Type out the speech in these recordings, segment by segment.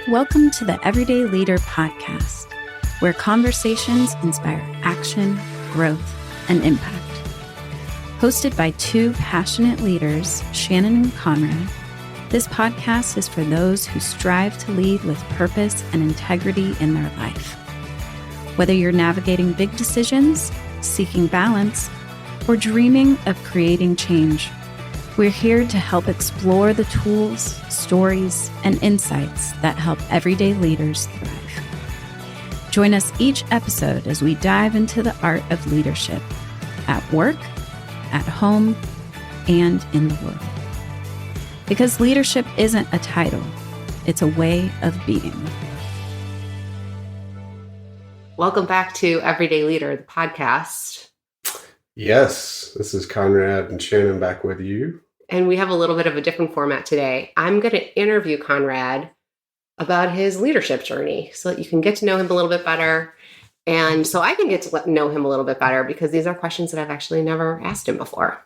Welcome to the Everyday Leader podcast, where conversations inspire action, growth, and impact. Hosted by two passionate leaders, Shannon and Conrad, this podcast is for those who strive to lead with purpose and integrity in their life. Whether you're navigating big decisions, seeking balance, or dreaming of creating change, we're here to help explore the tools, stories, and insights that help everyday leaders thrive. Join us each episode as we dive into the art of leadership at work, at home, and in the world. Because leadership isn't a title, it's a way of being. Welcome back to Everyday Leader, the podcast. Yes, this is Conrad and Shannon back with you. And we have a little bit of a different format today. I'm going to interview Conrad about his leadership journey so that you can get to know him a little bit better. And so I can get to know him a little bit better because these are questions that I've actually never asked him before.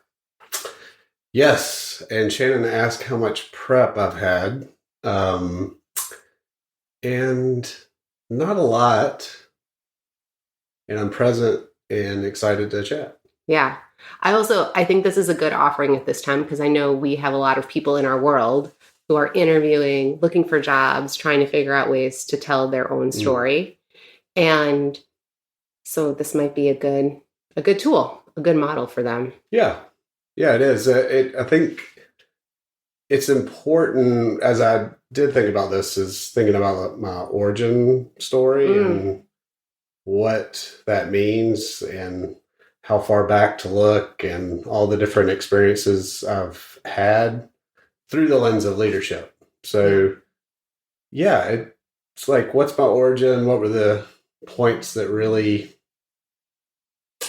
Yes, and Shannon asked how much prep I've had. And not a lot. And I'm present and excited to chat. Yeah. I think this is a good offering at this time because I know we have a lot of people in our world who are interviewing, looking for jobs, trying to figure out ways to tell their own story. And so this might be a good tool, a good model for them. Yeah, it is. I think it's important, as I did think about this, is thinking about my origin story and what that means and how far back to look and all the different experiences I've had through the lens of leadership. So yeah, it's like, what's my origin? What were the points that really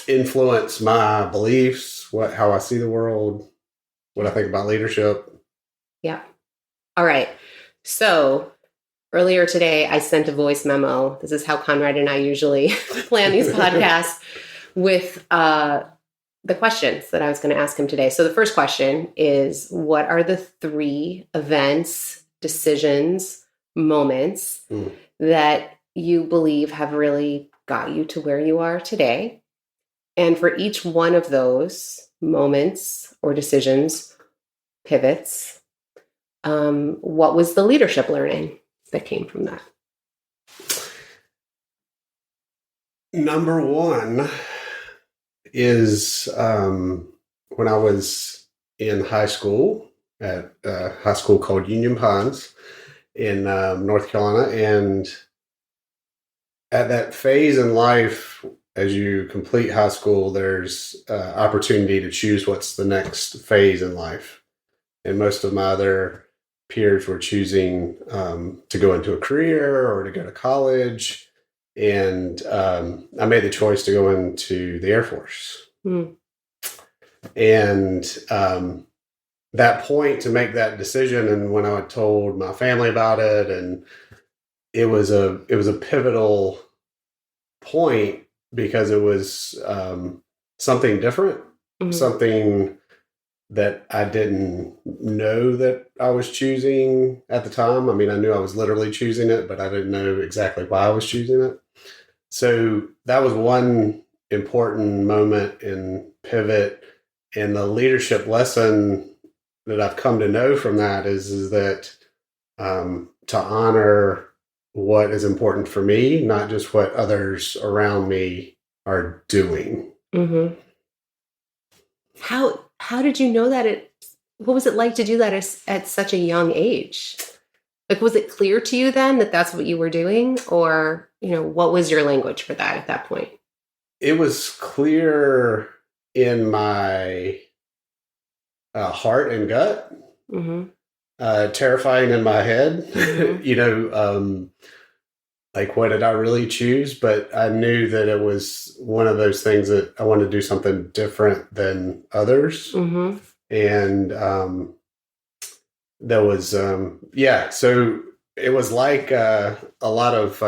influence my beliefs, how I see the world, what I think about leadership? Yeah. All right. So earlier today, I sent a voice memo. This is how Conrad and I usually plan these podcasts with the questions that I was going to ask him today. So the first question is, what are the 3 events, decisions, moments that you believe have really got you to where you are today? And for each one of those moments or decisions, pivots, what was the leadership learning that came from that? Number 1 is when I was in high school at a high school called Union Pines in North Carolina. And at that phase in life, as you complete high school, there's opportunity to choose what's the next phase in life. And most of my other peers were choosing to go into a career or to go to college. And I made the choice to go into the Air Force. And that point to make that decision, and when I told my family about it, and it was a pivotal point because it was something different, something that I didn't know that I was choosing at the time. I mean, I knew I was literally choosing it, but I didn't know exactly why I was choosing it. So that was one important moment in pivot. And the leadership lesson that I've come to know from that is that to honor what is important for me, not just what others around me are doing. How did you know that what was it like to do that at such a young age? Like, was it clear to you then that that's what you were doing? Or, what was your language for that at that point? It was clear in my heart and gut, terrifying in my head, like, what did I really choose? But I knew that it was one of those things that I wanted to do something different than others. And there was, so it was like a lot of,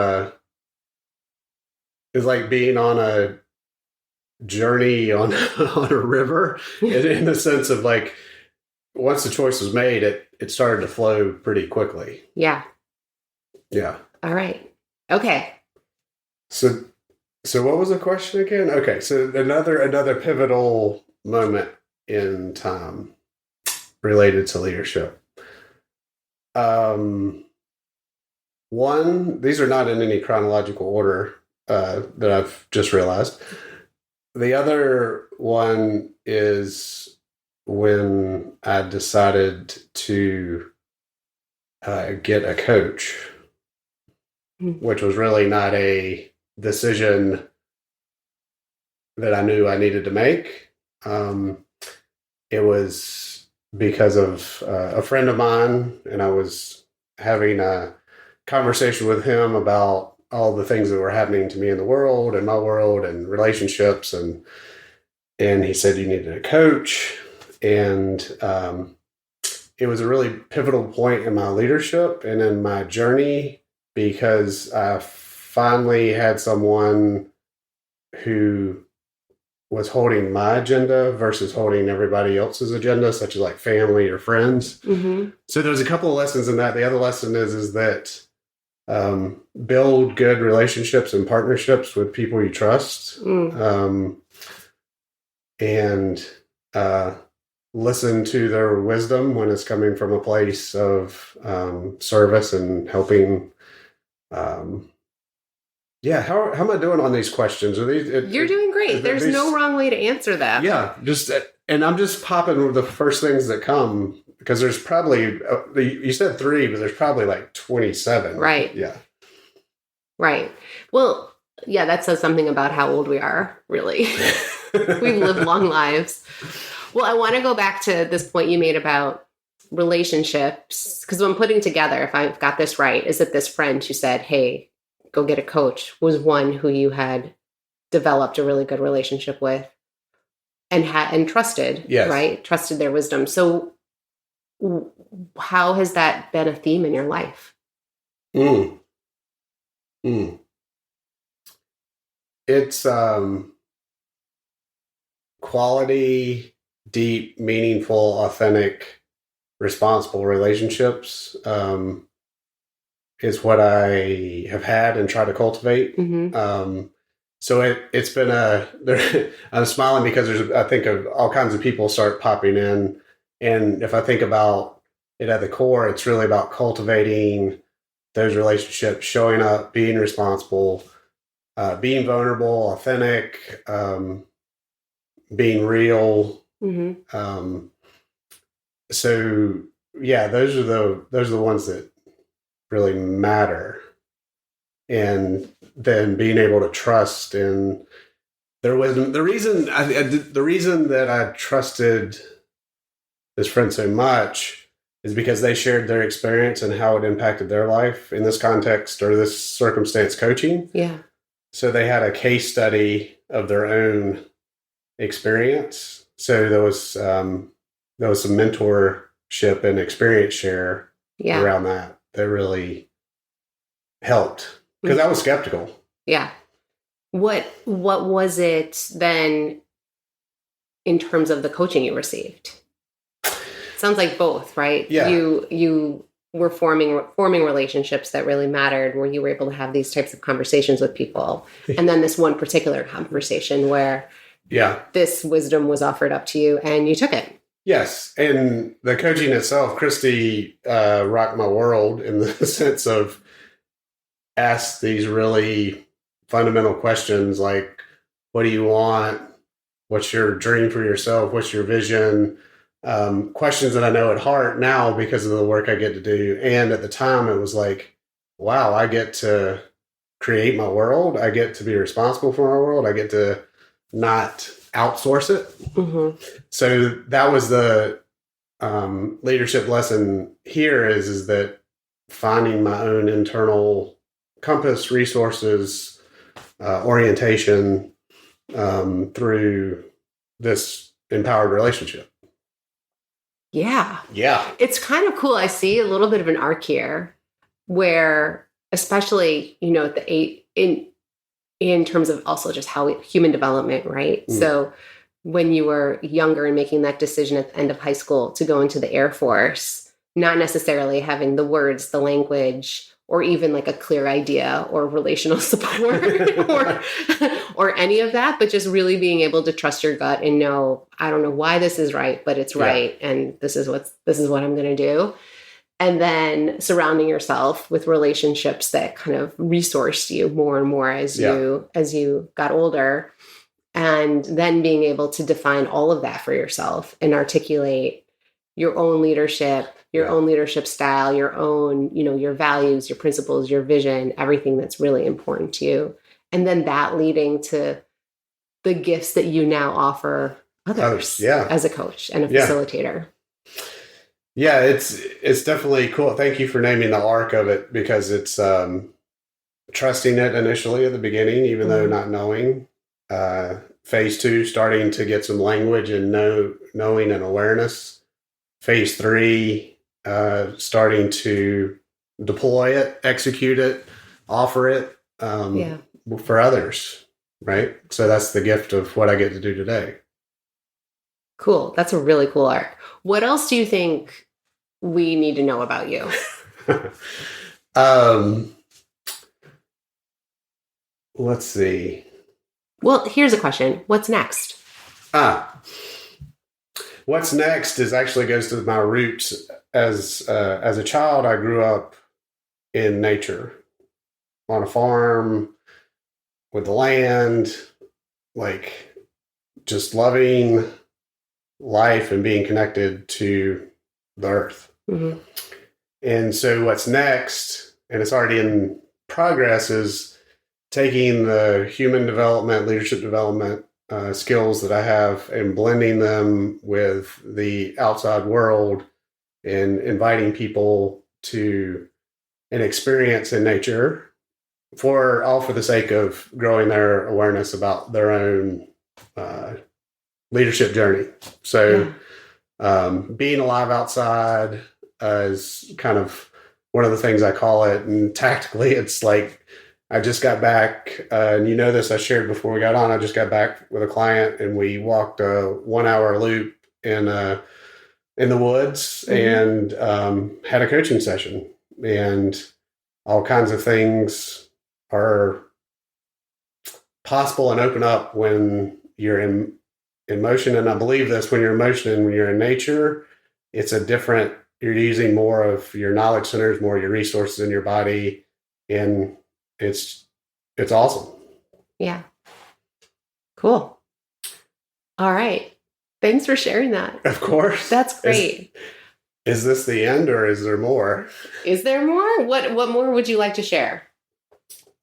it was like being on a journey on a river in the sense of like, once the choice was made, it started to flow pretty quickly. Yeah. Yeah. All right. Okay. So what was the question again? Okay, so another pivotal moment in time related to leadership. One, these are not in any chronological order that I've just realized. The other one is when I decided to get a coach, which was really not a decision that I knew I needed to make. It was because of a friend of mine, and I was having a conversation with him about all the things that were happening to me in the world and my world and relationships, and he said you needed a coach, and it was a really pivotal point in my leadership and in my journey, because I finally had someone who was holding my agenda versus holding everybody else's agenda, such as like family or friends. Mm-hmm. So there's a couple of lessons in that. The other lesson is that build good relationships and partnerships with people you trust, and listen to their wisdom when it's coming from a place of service and helping. Yeah, how am I doing on these questions? Are these? You're doing great. There's no wrong way to answer that. Yeah, and I'm just popping with the first things that come, because there's probably you said 3, but there's probably like 27. Right. Yeah. Right. Well, yeah, that says something about how old we are, really. We've lived long lives. Well, I want to go back to this point you made about relationships, because what I'm putting together, if I've got this right, is that this friend who said, hey, go get a coach, was one who you had developed a really good relationship with and trusted, yes. Right? Trusted their wisdom. So how has that been a theme in your life? It's quality, deep, meaningful, authentic, responsible relationships is what I have had and try to cultivate. Mm-hmm. So it's been I'm smiling because I think of all kinds of people start popping in. And if I think about it at the core, it's really about cultivating those relationships, showing up, being responsible, being vulnerable, authentic, being real. Mm-hmm. So yeah, those are the ones that really matter. And then being able to trust in their wisdom. The reason that I trusted this friend so much is because they shared their experience and how it impacted their life in this context or this circumstance coaching. Yeah. So they had a case study of their own experience. So there was some mentorship and experience share around that really helped. Because I was skeptical. Yeah. What was it then in terms of the coaching you received? Sounds like both, right? Yeah. You were forming relationships that really mattered, where you were able to have these types of conversations with people. And then this one particular conversation where this wisdom was offered up to you and you took it. Yes. And the coaching itself, Christy rocked my world in the sense of ask these really fundamental questions like, what do you want? What's your dream for yourself? What's your vision? Questions that I know at heart now because of the work I get to do. And at the time it was like, wow, I get to create my world. I get to be responsible for my world. I get to not outsource it. Mm-hmm. So that was the leadership lesson here is that finding my own internal compass, resources, orientation through this empowered relationship. Yeah. Yeah. It's kind of cool. I see a little bit of an arc here where, especially, at the in terms of also just how human development, right? So when you were younger and making that decision at the end of high school to go into the Air Force, not necessarily having the words, the language, or even like a clear idea or relational support or any of that, but just really being able to trust your gut and know, I don't know why this is right, but it's right. And this is what I'm going to do. And then surrounding yourself with relationships that kind of resourced you more and more as you got older. And then being able to define all of that for yourself and articulate your own leadership, your own leadership style, your own, your values, your principles, your vision, everything that's really important to you. And then that leading to the gifts that you now offer others as a coach and a facilitator. Yeah, it's definitely cool. Thank you for naming the arc of it, because it's trusting it initially at the beginning, even though not knowing. Phase 2, starting to get some language and knowing and awareness. Phase 3, starting to deploy it, execute it, offer it for others, right? So that's the gift of what I get to do today. Cool. That's a really cool arc. What else do you think we need to know about you? Let's see. Well, here's a question. What's next? What's next actually goes to my roots. As a child, I grew up in nature, on a farm, with the land, like just loving life and being connected to the earth. Mm-hmm. And so what's next, and it's already in progress, is taking the human development, leadership development skills that I have and blending them with the outside world and inviting people to an experience in nature all for the sake of growing their awareness about their own leadership journey. So being alive outside is kind of one of the things I call it. And tactically, it's like, I just got back, and this I shared before we got on. I just got back with a client, and we walked a 1-hour loop in the woods and had a coaching session. And all kinds of things are possible and open up when you're in motion. And I believe this, when you're in motion and when you're in nature, you're using more of your knowledge centers, more of your resources in your body, and it's awesome. Yeah. Cool. All right. Thanks for sharing that. Of course. That's great. Is this the end, or is there more? Is there more? What more would you like to share?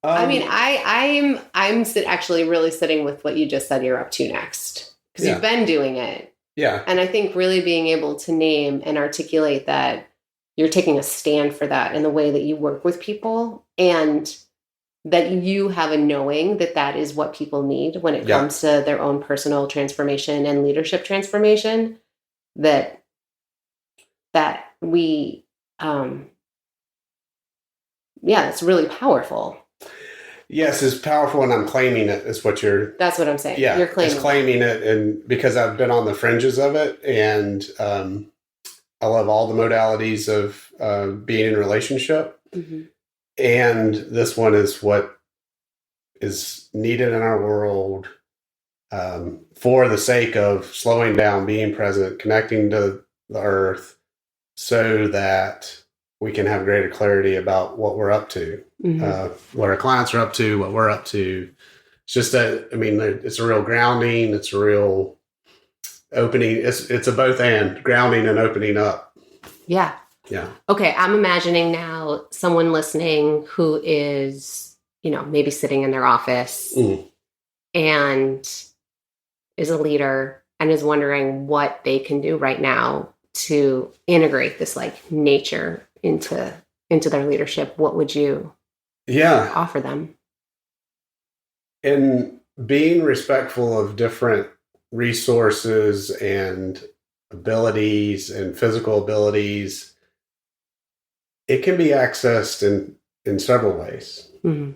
I mean, I'm actually really sitting with what you just said you're up to next, because you've been doing it. Yeah. And I think really being able to name and articulate that you're taking a stand for that in the way that you work with people, and that you have a knowing that is what people need when it comes to their own personal transformation and leadership transformation, that we, it's really powerful. Yes, it's powerful, and I'm claiming it. Is what That's what I'm saying. Yeah, you're claiming it, and because I've been on the fringes of it, and I love all the modalities of being in relationship. Mm-hmm. And this one is what is needed in our world for the sake of slowing down, being present, connecting to the earth, so that we can have greater clarity about what we're up to, what our clients are up to, what we're up to. It's just it's a real grounding. It's a real opening. It's a both and, grounding and opening up. Yeah. Yeah. Okay. I'm imagining now someone listening who is, maybe sitting in their office and is a leader and is wondering what they can do right now to integrate this like nature into their leadership. What would you offer them? And being respectful of different resources and abilities and physical abilities, it can be accessed in several ways. Mm-hmm.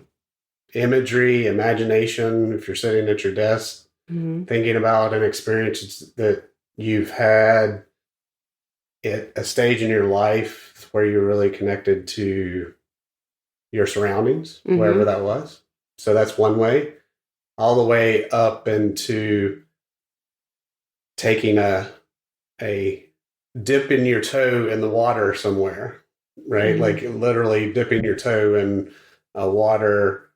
Imagery, imagination, if you're sitting at your desk, thinking about an experience that you've had at a stage in your life where you're really connected to your surroundings, Mhm. wherever that was. So that's one way, all the way up into taking a dipping your toe in the water somewhere, right? Mhm. Like literally dipping your toe in water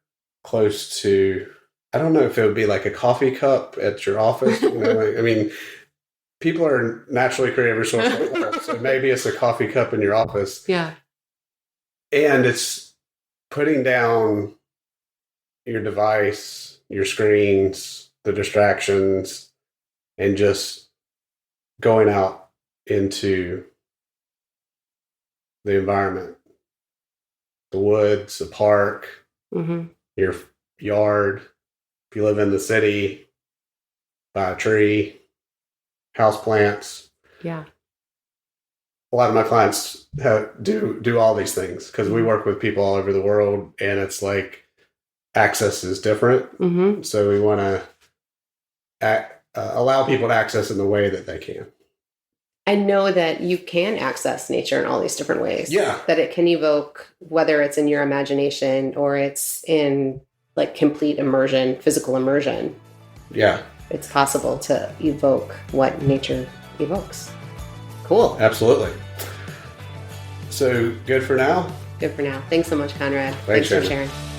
close to, I don't know if it would be like a coffee cup at your office. I mean, people are naturally creative resourceful, so maybe it's a coffee cup in your office. Yeah. And it's putting down your device, your screens, the distractions, and just going out into the environment, the woods, the park, Mhm. your yard. If you live in the city, buy a tree, house plants. Yeah. A lot of my clients do all these things because we work with people all over the world, and it's like access is different. Mhm. So we want to allow people to access in the way that they can. I know that you can access nature in all these different ways. Yeah. That it can evoke, whether it's in your imagination or it's in like complete immersion, physical immersion. Yeah. It's possible to evoke what nature evokes. Cool. Absolutely. So good for now. Good for now. Thanks so much, Conrad. Thanks, for Shannon. sharing.